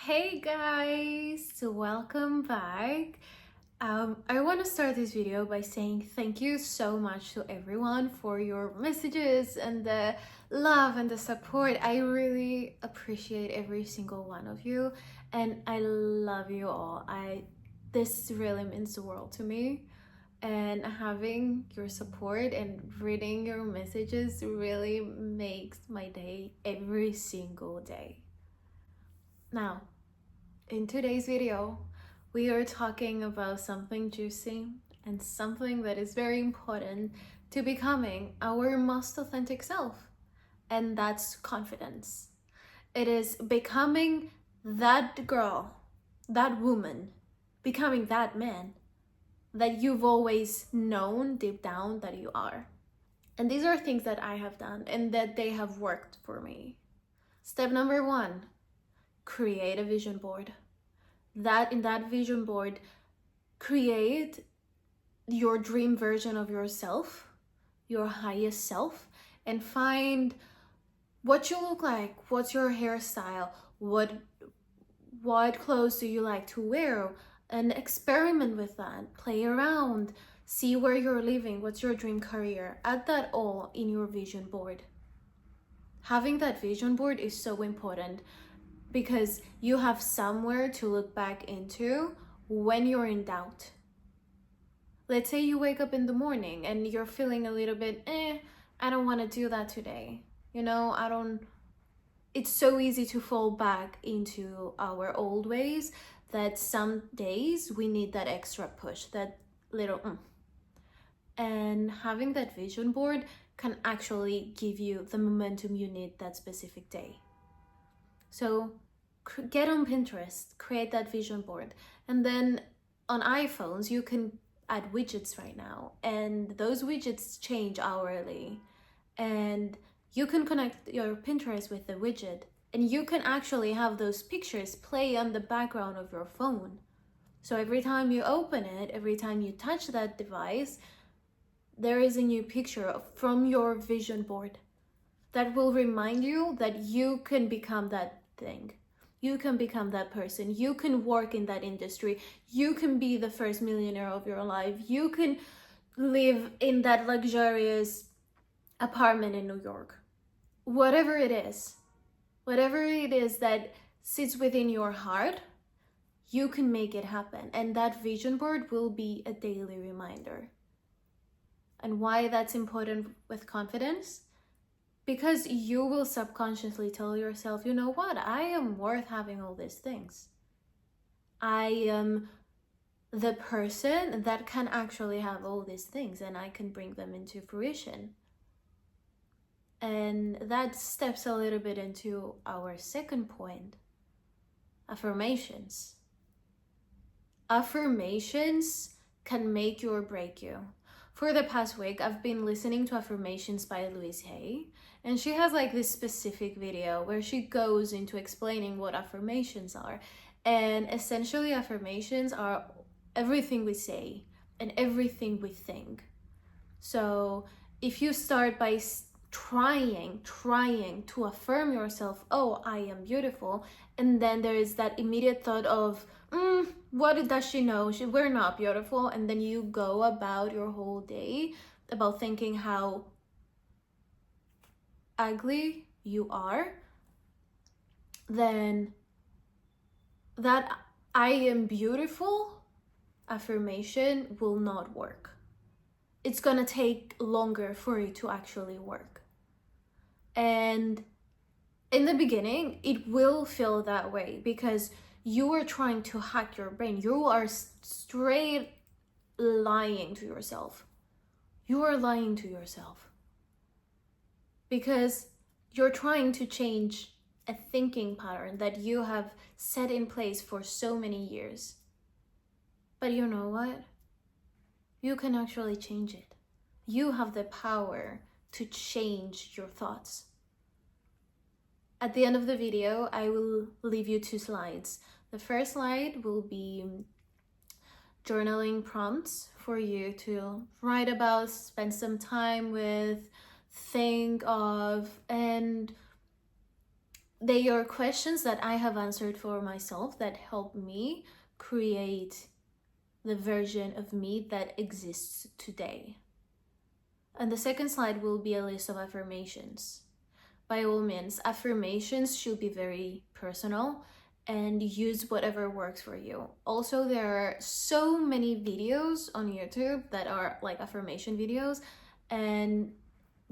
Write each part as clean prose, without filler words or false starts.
Hey guys, welcome back. I want to start this video by saying thank you so much to everyone for your messages and the love and the support. I really appreciate every single one of you, and I love you all. This really means the world to me, and having your support and reading your messages really makes my day every single day. Now, in today's video, we are talking about something juicy and something that is very important to becoming our most authentic self, and that's confidence. It is becoming that girl, that woman, becoming that man that you've always known deep down that you are. And these are things that I have done and that they have worked for me. Step number 1, create a vision board. In that vision board, create your dream version of yourself, your highest self, and find what you look like, what's your hairstyle, what clothes do you like to wear, and experiment with that, play around, see where you're living, what's your dream career. Add that all in your vision board. Having that vision board is so important because you have somewhere to look back into when you're in doubt. Let's say you wake up in the morning and you're feeling a little bit, I don't want to do that today. It's so easy to fall back into our old ways that some days we need that extra push, that little And having that vision board can actually give you the momentum you need that specific day. So get on Pinterest, create that vision board. And then on iPhones, you can add widgets right now. And those widgets change hourly. And you can connect your Pinterest with the widget. And you can actually have those pictures play on the background of your phone. So every time you open it, every time you touch that device, there is a new picture from your vision board that will remind you that you can become that thing. You can become that person. You can work in that industry. You can be the first millionaire of your life. You can live in that luxurious apartment in New York. Whatever it is that sits within your heart, you can make it happen. And that vision board will be a daily reminder. And why that's important with confidence? Because you will subconsciously tell yourself, you know what, I am worth having all these things. I am the person that can actually have all these things and I can bring them into fruition. And that steps a little bit into our second point, affirmations. Affirmations can make you or break you. For the past week, I've been listening to affirmations by Louise Hay, and she has like this specific video where she goes into explaining what affirmations are. And essentially, affirmations are everything we say and everything we think. So if you start by trying to affirm yourself, oh, I am beautiful, and then there is that immediate thought of, what does she know? We're not beautiful. And then you go about your whole day about thinking how ugly you are, then that I am beautiful affirmation will not work. It's gonna take longer for it to actually work. And in the beginning, it will feel that way because you are trying to hack your brain. You are straight lying to yourself. You are lying to yourself because you're trying to change a thinking pattern that you have set in place for so many years. But you know what? You can actually change it. You have the power to change your thoughts. At the end of the video, I will leave you 2 slides. The first slide will be journaling prompts for you to write about, spend some time with, think of, and They are questions that I have answered for myself that help me create the version of me that exists today. And the second slide will be a list of affirmations. By all means, affirmations should be very personal and use whatever works for you. Also, there are so many videos on YouTube that are like affirmation videos, and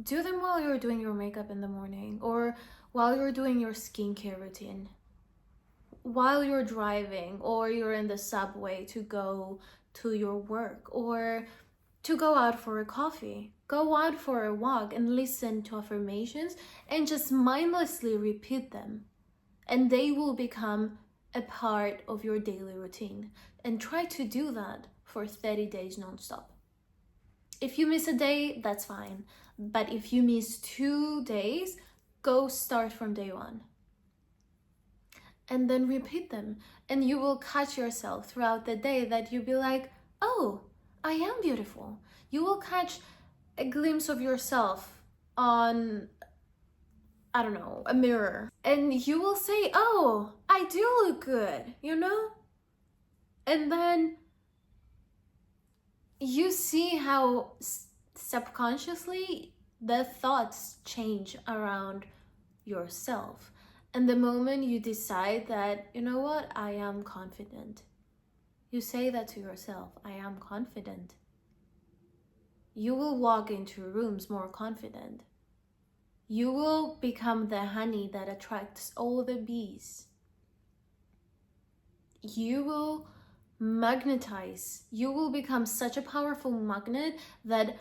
do them while you're doing your makeup in the morning, or while you're doing your skincare routine, while you're driving, or you're in the subway to go to your work, or to go out for a coffee. Go out for a walk and listen to affirmations and just mindlessly repeat them. And they will become a part of your daily routine. And try to do that for 30 days nonstop. If you miss a day, that's fine. But if you miss 2 days, go start from day 1. And then repeat them. And you will catch yourself throughout the day that you'll be like, oh, I am beautiful. You will catch a glimpse of yourself on, I don't know, a mirror. And you will say, oh, I do look good, you know? And then you see how subconsciously the thoughts change around yourself. And the moment you decide that, you know what, I am confident. You say that to yourself, I am confident. You will walk into rooms more confident. You will become the honey that attracts all the bees. You will magnetize. You will become such a powerful magnet that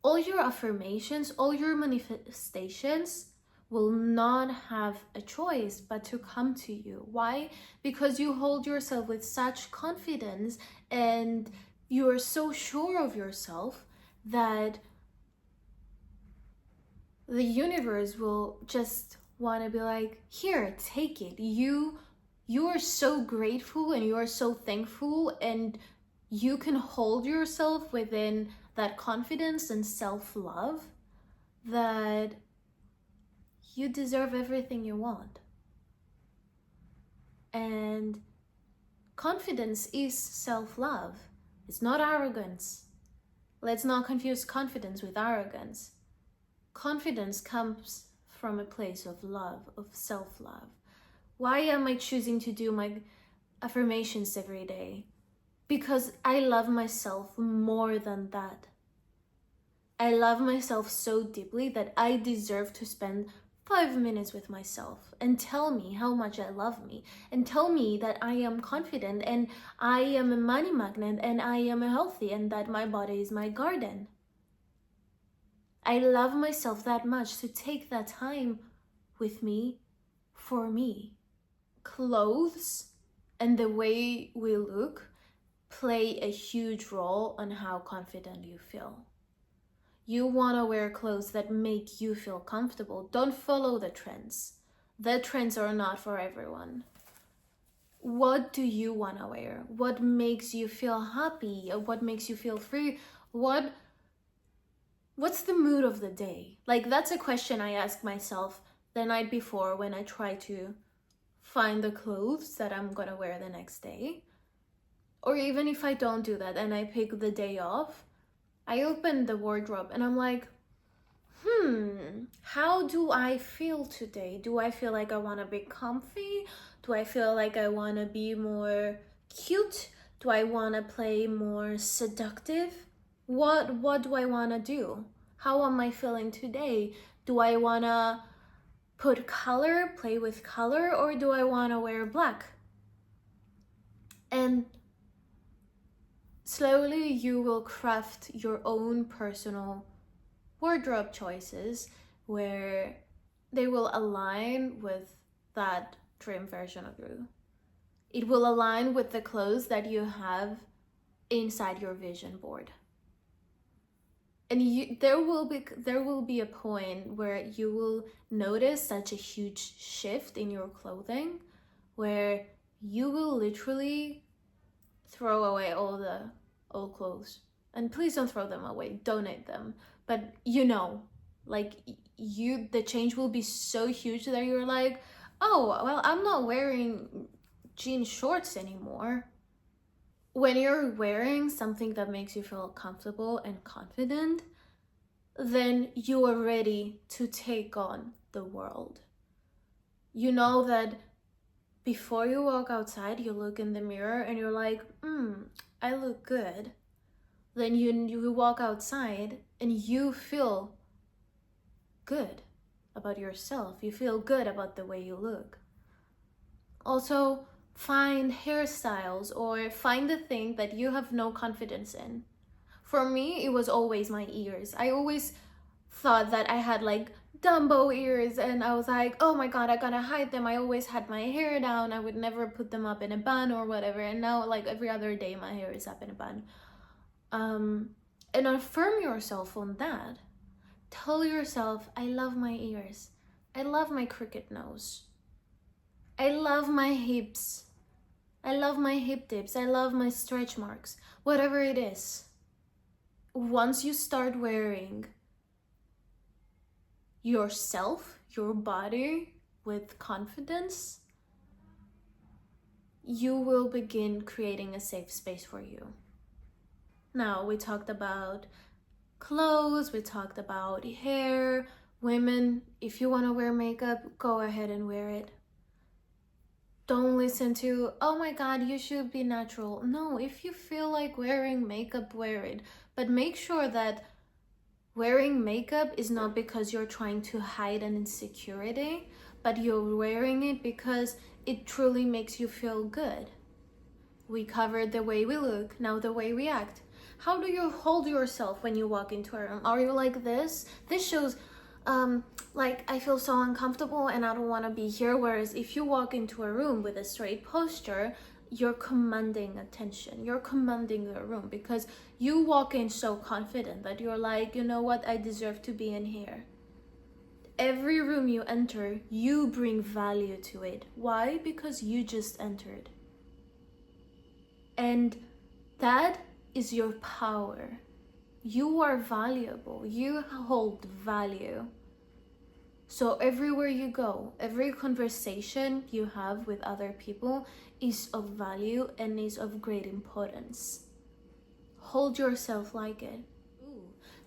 all your affirmations, all your manifestations will not have a choice but to come to you. Why? Because you hold yourself with such confidence and you are so sure of yourself that the universe will just want to be like, here, take it. You are so grateful and you are so thankful, and you can hold yourself within that confidence and self-love that you deserve everything you want. And confidence is self-love. It's not arrogance. Let's not confuse confidence with arrogance. Confidence comes from a place of love, of self-love. Why am I choosing to do my affirmations every day? Because I love myself more than that. I love myself so deeply that I deserve to spend 5 minutes with myself and tell me how much I love me, and tell me that I am confident and I am a money magnet and I am healthy and that my body is my garden. I love myself that much to take that time with me for me. Clothes and the way we look play a huge role on how confident you feel. You want to wear clothes that make you feel comfortable. Don't follow the trends. The trends are not for everyone. What do you want to wear? What makes you feel happy? What makes you feel free? What's the mood of the day? Like, that's a question I ask myself the night before when I try to find the clothes that I'm gonna wear the next day. Or even if I don't do that and I pick the day off, I open the wardrobe and I'm like, how do I feel today? Do I feel like I want to be comfy? Do I feel like I want to be more cute? Do I want to play more seductive? What do I want to do? How am I feeling today? Do I want to put color, play with color, or do I want to wear black? And slowly you will craft your own personal wardrobe choices where they will align with that dream version of you. It will align with the clothes that you have inside your vision board. And there will be a point where you will notice such a huge shift in your clothing where you will literally throw away all the old clothes. And please don't throw them away, donate them. But the change will be so huge that you're like, oh, well, I'm not wearing jean shorts anymore. When you're wearing something that makes you feel comfortable and confident, then you are ready to take on the world. You know that before you walk outside, you look in the mirror and you're like, I look good. Then you walk outside and you feel good about yourself. You feel good about the way you look. Also, find hairstyles or find the thing that you have no confidence in. For me, it was always my ears. I always thought that I had like Dumbo ears, and I was like, oh my god, I gotta hide them. I always had my hair down. I would never put them up in a bun or whatever. And now, like, every other day, my hair is up in a bun. And affirm yourself on that. Tell yourself, I love my ears. I love my crooked nose. I love my hips. I love my hip dips. I love my stretch marks. Whatever it is. Once you start wearing yourself, your body with confidence, you will begin creating a safe space for you. Now, we talked about clothes, we talked about hair. Women, if you want to wear makeup, go ahead and wear it. Don't listen to, oh my god, you should be natural. No, if you feel like wearing makeup, wear it. But make sure that wearing makeup is not because you're trying to hide an insecurity, but you're wearing it because it truly makes you feel good. We covered the way we look, now the way we act. How do you hold yourself when you walk into a room? Are you like this? This shows like I feel so uncomfortable and I don't want to be here. Whereas if you walk into a room with a straight posture, you're commanding attention. You're commanding the room because you walk in so confident that you're like, you know what, I deserve to be in here. Every room you enter, you bring value to it. Why? Because you just entered. And that is your power. You are valuable. You hold value. So everywhere you go, every conversation you have with other people is of value and is of great importance. Hold yourself like it.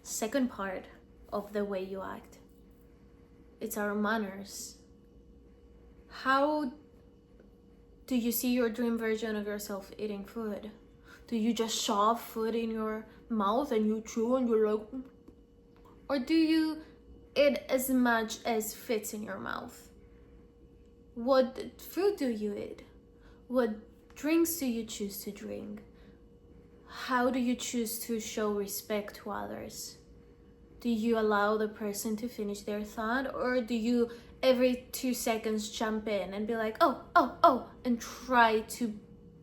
Second part of the way you act. It's our manners. How do you see your dream version of yourself eating food? Do you just shove food in your mouth and you chew and you're like, or do you eat as much as fits in your mouth? What food do you eat? What drinks do you choose to drink? How do you choose to show respect to others? Do you allow the person to finish their thought, or do you every 2 seconds jump in and be like, oh, and try to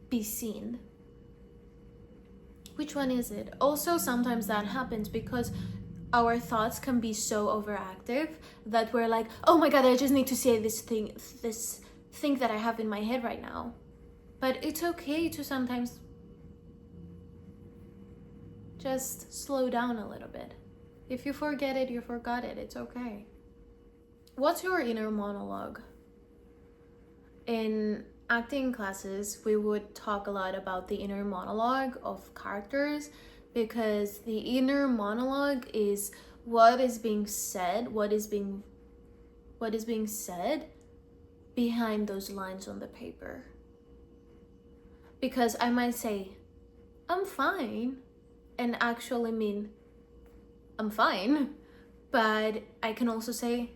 be seen? Which one is it? Also, sometimes that happens because our thoughts can be so overactive that we're like, oh my god, I just need to say this thing that I have in my head right now. But it's okay to sometimes just slow down a little bit. If you forget it, you forgot it. It's okay. What's your inner monologue? In acting classes, we would talk a lot about the inner monologue of characters, because the inner monologue is what is being said, what is being said behind those lines on the paper. Because I might say, I'm fine, and actually mean, I'm fine. But I can also say,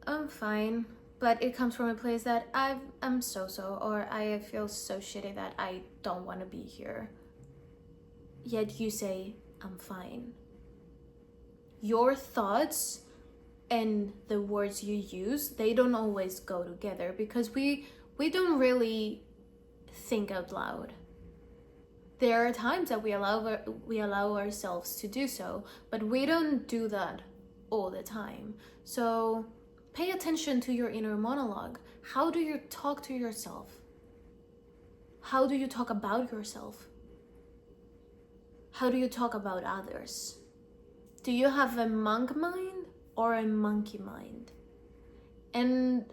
I'm fine, but it comes from a place that I'm so-so, or I feel so shitty that I don't want to be here. Yet you say, I'm fine. Your thoughts and the words you use, they don't always go together, because we don't really think out loud. There are times that we allow ourselves to do so, but we don't do that all the time. So pay attention to your inner monologue. How do you talk to yourself? How do you talk about yourself? How do you talk about others? Do you have a monk mind or a monkey mind? And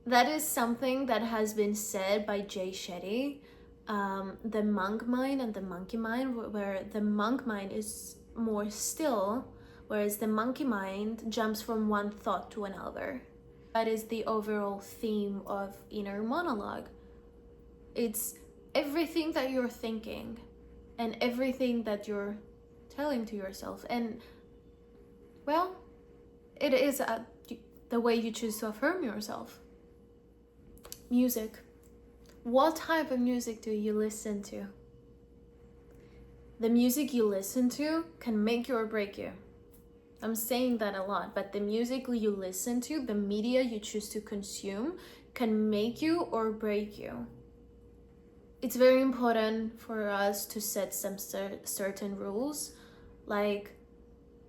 That is something that has been said by Jay Shetty, the monk mind and the monkey mind, where the monk mind is more still, whereas the monkey mind jumps from one thought to another. That is the overall theme of inner monologue. It's everything that you're thinking and everything that you're telling to yourself. And, well, it is the way you choose to affirm yourself. Music. What type of music do you listen to? The music you listen to can make you or break you. I'm saying that a lot, but the music you listen to, the media you choose to consume, can make you or break you. It's very important for us to set some certain rules. Like,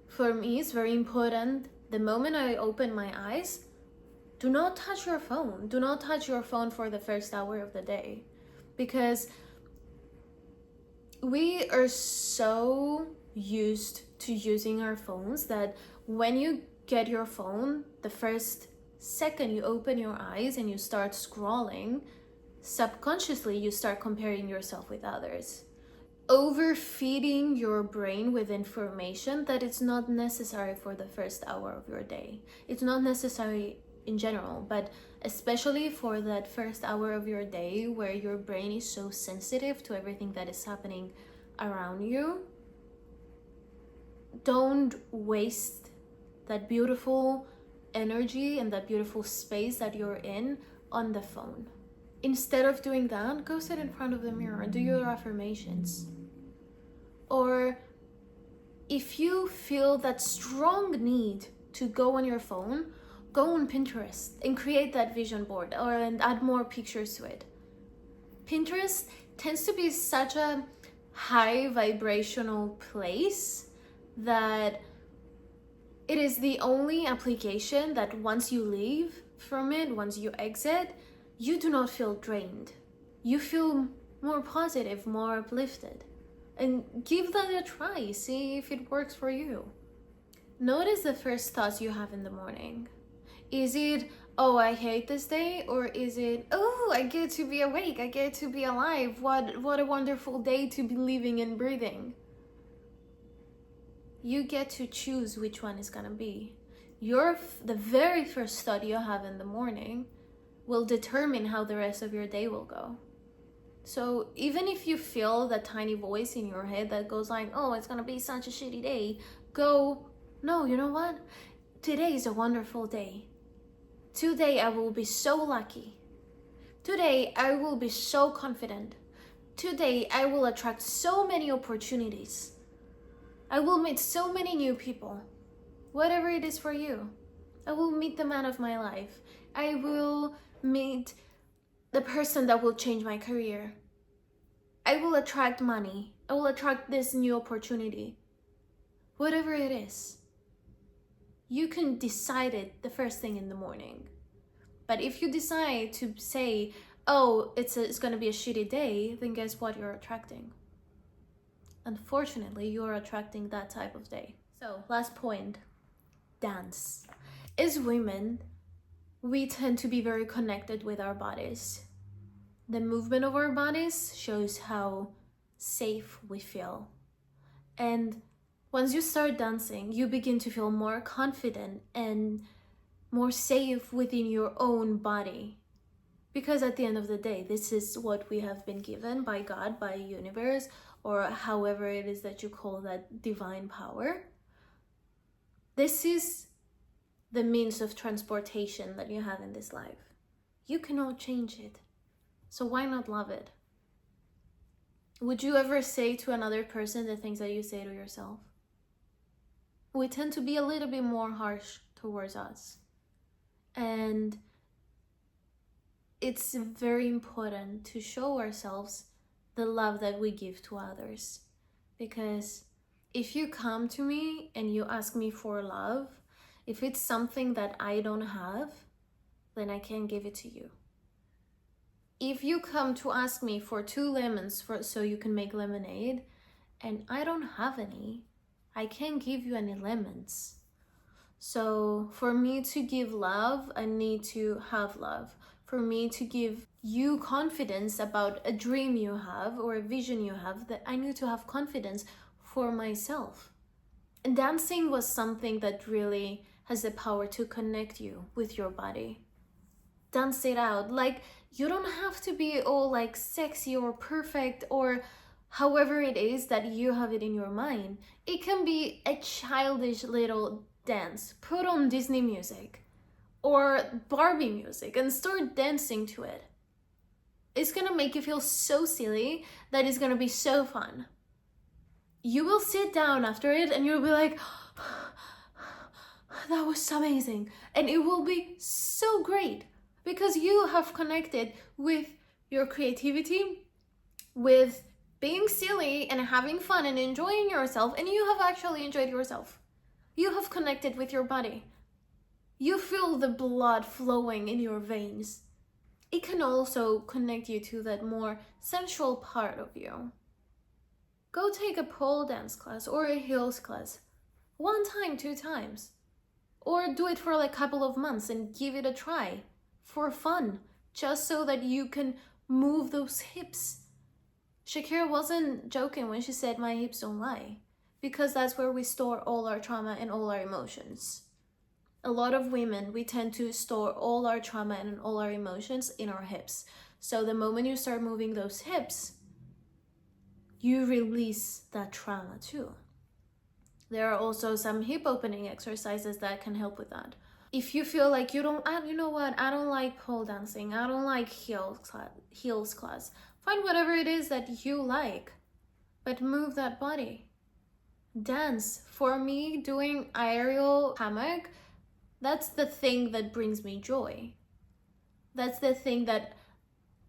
for me, it's very important, the moment I open my eyes, do not touch your phone. Do not touch your phone for the first hour of the day. Because we are so used to using our phones that when you get your phone, the first second you open your eyes and you start scrolling, subconsciously you start comparing yourself with others. Overfeeding your brain with information that it's not necessary for the first hour of your day. It's not necessary in general, but especially for that first hour of your day where your brain is so sensitive to everything that is happening around you. Don't waste that beautiful energy and that beautiful space that you're in on the phone. Instead of doing that, go sit in front of the mirror and do your affirmations. Or if you feel that strong need to go on your phone, go on Pinterest and create that vision board and add more pictures to it. Pinterest tends to be such a high vibrational place that it is the only application that once you leave from it, once you exit, you do not feel drained. You feel more positive, more uplifted. And give that a try. See if it works for you. Notice the first thoughts you have in the morning. Is it, oh, I hate this day? Or is it, oh, I get to be awake, I get to be alive, what a wonderful day to be living and breathing? You get to choose which one is gonna be. The very first thought you have in the morning will determine how the rest of your day will go. So even if you feel that tiny voice in your head that goes like, oh, it's gonna be such a shitty day, go, no, you know what? Today is a wonderful day. Today I will be so lucky. Today I will be so confident. Today I will attract so many opportunities. I will meet so many new people. Whatever it is for you. I will meet the man of my life. I will meet the person that will change my career. I will attract money. I will attract this new opportunity. Whatever it is. You can decide it the first thing in the morning. But if you decide to say, oh, it's going to be a shitty day, then guess what you're attracting? Unfortunately, you're attracting that type of day. So, last point, dance. As women, we tend to be very connected with our bodies. The movement of our bodies shows how safe we feel. And once you start dancing, you begin to feel more confident and more safe within your own body. Because at the end of the day, this is what we have been given by God, by universe, or however it is that you call that divine power. This is the means of transportation that you have in this life. You cannot change it. So why not love it? Would you ever say to another person the things that you say to yourself? We tend to be a little bit more harsh towards us. And it's very important to show ourselves the love that we give to others. Because if you come to me and you ask me for love, if it's something that I don't have, then I can't give it to you. If you come to ask me for 2 lemons so you can make lemonade, and I don't have any, I can't give you any lemons. So for me to give love, I need to have love. For me to give you confidence about a dream you have or a vision you have, that I need to have confidence for myself. And dancing was something that really has the power to connect you with your body. Dance it out. Like, you don't have to be all like sexy or perfect or however it is that you have it in your mind. It can be a childish little dance. Put on Disney music or Barbie music and start dancing to it. It's gonna make you feel so silly that it's gonna be so fun. You will sit down after it and you'll be like, that was amazing. And it will be so great because you have connected with your creativity, with being silly and having fun and enjoying yourself, and you have actually enjoyed yourself. You have connected with your body. You feel the blood flowing in your veins. It can also connect you to that more sensual part of you. Go take a pole dance class or a heels class. 1 time, 2 times. Or do it for like a couple of months and give it a try for fun, just so that you can move those hips. Shakira wasn't joking when she said my hips don't lie, because that's where we store all our trauma and all our emotions. A lot of women, we tend to store all our trauma and all our emotions in our hips. So the moment you start moving those hips, you release that trauma too. There are also some hip opening exercises that can help with that. If you feel like you know what, I don't like pole dancing, I don't like heels class, find whatever it is that you like, but move that body. Dance. For me, doing aerial hammock, that's the thing that brings me joy. That's the thing that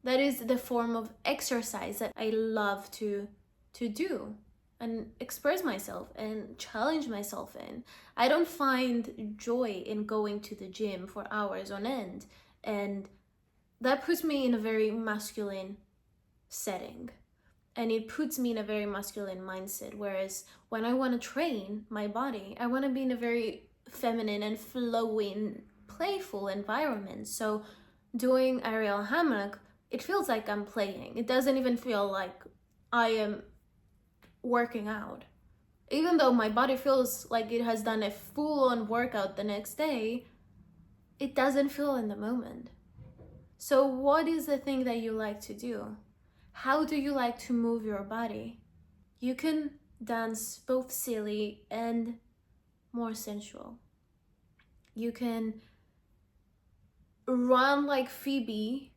is the form of exercise that I love to do and express myself and challenge myself in. I don't find joy in going to the gym for hours on end, and that puts me in a very masculine setting, and it puts me in a very masculine mindset. Whereas when I want to train my body, I want to be in a very feminine and flowing, playful environment. So doing aerial hammock, it feels like I'm playing. It doesn't even feel like I am working out. Even though my body feels like it has done a full-on workout the next day, it doesn't feel in the moment. So what is the thing that you like to do? How do you like to move your body? You can dance both silly and more sensual. You can run like Phoebe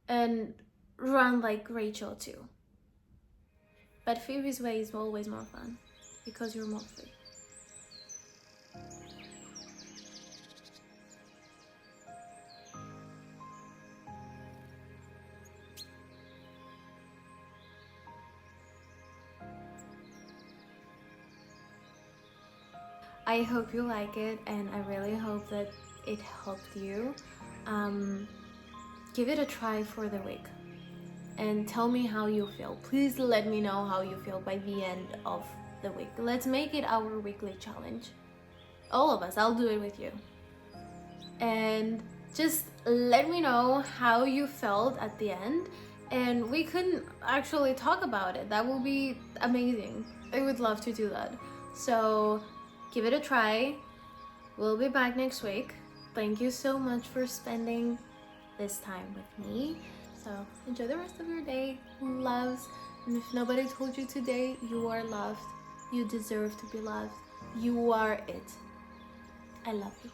and run like Rachel too. But Phoebe's way is always more fun because you're more free. I hope you like it, and I really hope that it helped you. Give it a try for the week and tell me how you feel. Please let me know how you feel by the end of the week. Let's make it our weekly challenge. All of us, I'll do it with you. And just let me know how you felt at the end, and we can actually talk about it. That will be amazing. I would love to do that. So give it a try. We'll be back next week. Thank you so much for spending this time with me. So enjoy the rest of your day. Loves. And if nobody told you today, you are loved. You deserve to be loved. You are it. I love you.